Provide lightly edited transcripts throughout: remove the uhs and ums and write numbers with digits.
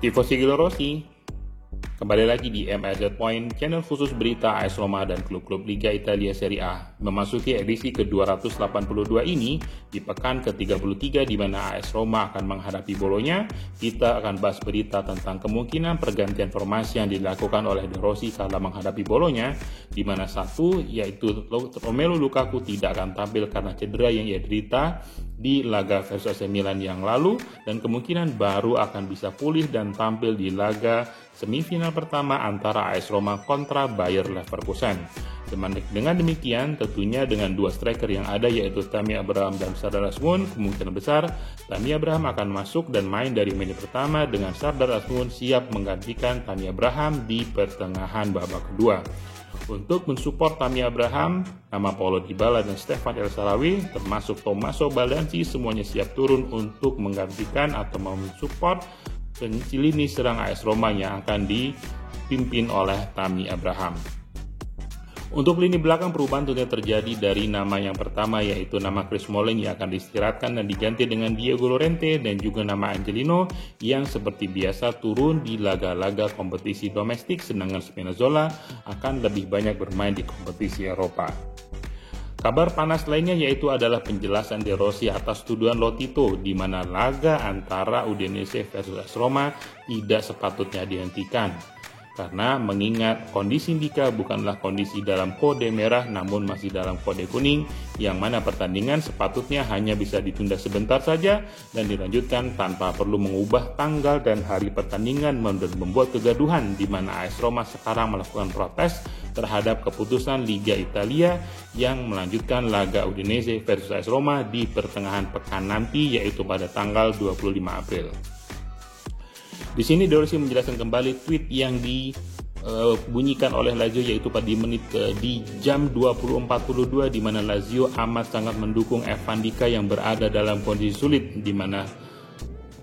Tifosi Rossi, kembali lagi di MRZ Point, channel khusus berita AS Roma dan klub-klub Liga Italia Serie A. Memasuki edisi ke-282 ini, di pekan ke-33 di mana AS Roma akan menghadapi Bologna, kita akan bahas berita tentang kemungkinan pergantian formasi yang dilakukan oleh De Rossi kala menghadapi Bologna, di mana satu, yaitu Romelu Lukaku tidak akan tampil karena cedera yang ia derita di laga versus AC Milan yang lalu, dan kemungkinan baru akan bisa pulih dan tampil di laga semifinal pertama antara AS Roma kontra Bayer Leverkusen. Dengan demikian, tentunya dengan dua striker yang ada yaitu Tammy Abraham dan Sardar Azmoun, kemungkinan besar Tammy Abraham akan masuk dan main dari menit pertama dengan Sardar Azmoun siap menggantikan Tammy Abraham di pertengahan babak kedua. Untuk mensupport Tammy Abraham, nama Paulo Dybala dan Stefan El Shaarawy termasuk Tommaso Baldacci semuanya siap turun untuk menggantikan atau mensupport lini serang AS Roma yang akan dipimpin oleh Tammy Abraham. Untuk lini belakang perubahan tentunya terjadi dari nama yang pertama yaitu nama Chris Smalling yang akan diistirahatkan dan diganti dengan Diego Llorente, dan juga nama Angelino yang seperti biasa turun di laga-laga kompetisi domestik, sedangkan Spinazzola akan lebih banyak bermain di kompetisi Eropa. Kabar panas lainnya yaitu adalah penjelasan De Rossi atas tuduhan Lotito di mana laga antara Udinese versus AS Roma tidak sepatutnya dihentikan. Karena mengingat kondisi Ndicka bukanlah kondisi dalam kode merah namun masih dalam kode kuning, yang mana pertandingan sepatutnya hanya bisa ditunda sebentar saja dan dilanjutkan tanpa perlu mengubah tanggal dan hari pertandingan, dan membuat kegaduhan di mana AS Roma sekarang melakukan protes terhadap keputusan Liga Italia yang melanjutkan laga Udinese versus AS Roma di pertengahan pekan nanti, yaitu pada tanggal 25 April. Di sini De Rossi menjelaskan kembali tweet yang dibunyikan oleh Lazio, yaitu pada di jam 20.42 di mana Lazio amat sangat mendukung Evan Ndicka yang berada dalam kondisi sulit, di mana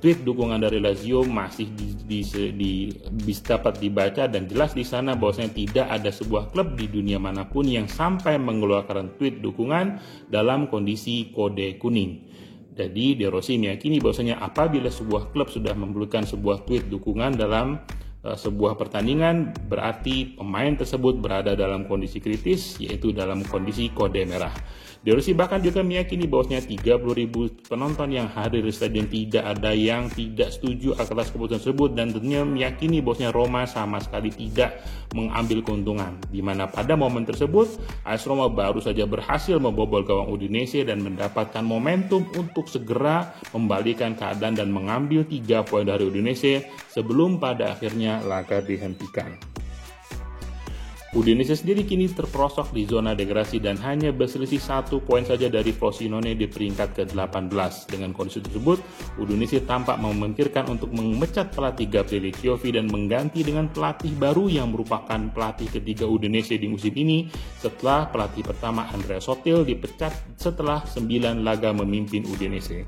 tweet dukungan dari Lazio masih dapat dibaca dan jelas di sana bahwasanya tidak ada sebuah klub di dunia manapun yang sampai mengeluarkan tweet dukungan dalam kondisi kode kuning. Jadi De Rossi meyakini bahwasanya apabila sebuah klub sudah memberikan sebuah tweet dukungan dalam sebuah pertandingan, berarti pemain tersebut berada dalam kondisi kritis, yaitu dalam kondisi kode merah. De Rossi bahkan juga meyakini bahwasanya 30.000 penonton yang hadir di stadion tidak ada yang tidak setuju atas keputusan tersebut, dan tentunya meyakini bahwasanya Roma sama sekali tidak mengambil keuntungan, di mana pada momen tersebut AS Roma baru saja berhasil membobol gawang Udinese dan mendapatkan momentum untuk segera membalikan keadaan dan mengambil 3 poin dari Udinese sebelum pada akhirnya laga dihentikan. Udinese sendiri kini terperosok di zona degradasi dan hanya berselisih 1 poin saja dari Frosinone di peringkat ke-18. Dengan kondisi tersebut, Udinese tampak memikirkan untuk memecat pelatih Gabriele Chiovi dan mengganti dengan pelatih baru yang merupakan pelatih ketiga Udinese di musim ini setelah pelatih pertama Andrea Sottil dipecat setelah 9 laga memimpin Udinese.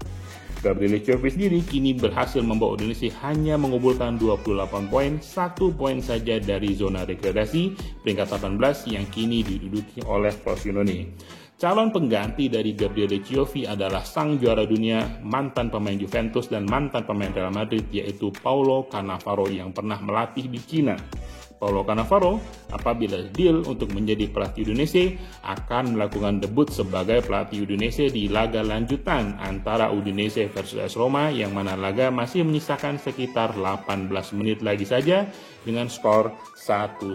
Gabriele Chiovi sendiri kini berhasil membawa Udinese hanya mengumpulkan 28 poin, 1 poin saja dari zona degradasi peringkat 18 yang kini diduduki oleh Frosinone. Calon pengganti dari Gabriele Chiovi adalah sang juara dunia, mantan pemain Juventus dan mantan pemain Real Madrid, yaitu Paulo Cannavaro yang pernah melatih di Cina. Paulo Cannavaro apabila deal untuk menjadi pelatih Udinese akan melakukan debut sebagai pelatih Udinese di laga lanjutan antara Udinese versus AS Roma, yang mana laga masih menyisakan sekitar 18 menit lagi saja dengan skor 1-1.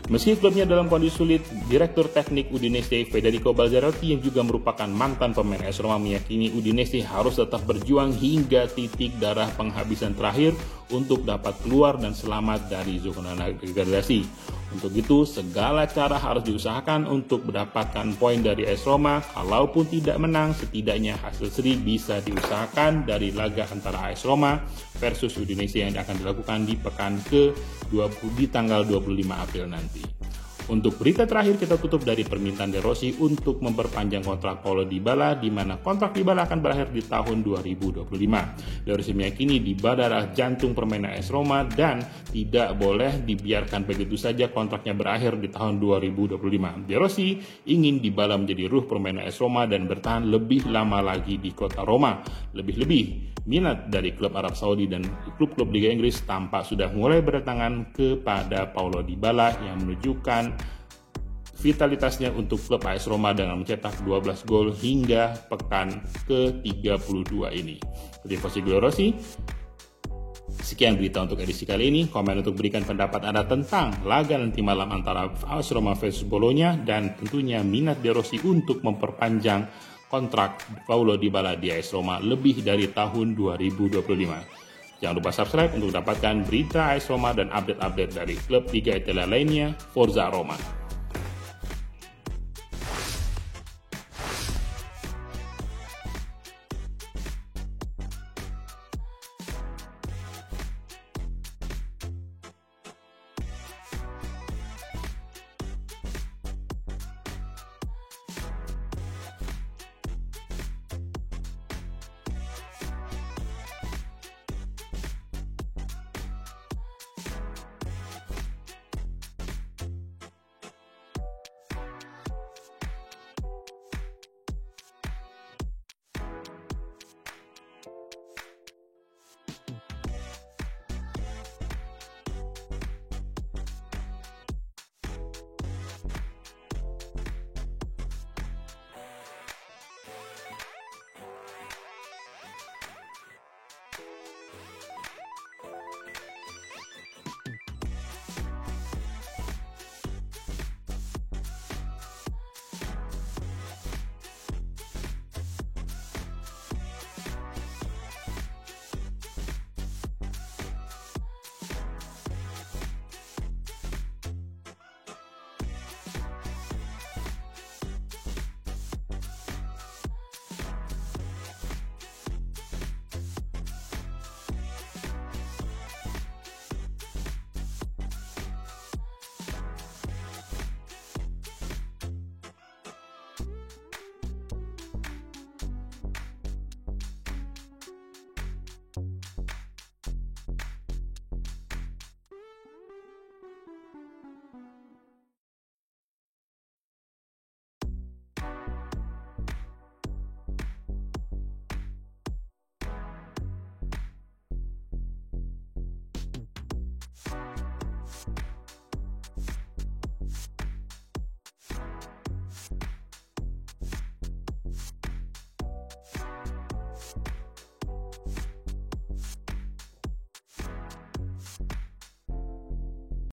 Meski klubnya dalam kondisi sulit, Direktur Teknik Udinese Federico Balzarotti yang juga merupakan mantan pemain AS Roma meyakini Udinese harus tetap berjuang hingga titik darah penghabisan terakhir untuk dapat keluar dan selamat dari zona degradasi. Untuk itu, segala cara harus diusahakan untuk mendapatkan poin dari AS Roma. Kalaupun tidak menang, setidaknya hasil seri bisa diusahakan dari laga antara AS Roma versus Udinese yang akan dilakukan di pekan ke-20 di tanggal 25 April nanti. Untuk berita terakhir kita tutup dari permintaan De Rossi untuk memperpanjang kontrak Paulo Dybala, di mana kontrak Dybala akan berakhir di tahun 2025. De Rossi meyakini Dybala adalah jantung permainan AS Roma dan tidak boleh dibiarkan begitu saja kontraknya berakhir di tahun 2025. De Rossi ingin Dybala menjadi ruh permainan AS Roma dan bertahan lebih lama lagi di kota Roma. Lebih-lebih, minat dari klub Arab Saudi dan klub-klub Liga Inggris tampak sudah mulai berdatangan kepada Paulo Dybala yang menunjukkan vitalitasnya untuk klub AS Roma dengan mencetak 12 gol hingga pekan ke-32 ini. Seperti Fossi Rossi, sekian berita untuk edisi kali ini. Komen untuk berikan pendapat Anda tentang laga nanti malam antara AS Roma versus Bologna dan tentunya minat De Rossi untuk memperpanjang kontrak Paulo Dybala di AS Roma lebih dari tahun 2025. Jangan lupa subscribe untuk mendapatkan berita AS Roma dan update-update dari klub Liga Italia lainnya. Forza Roma.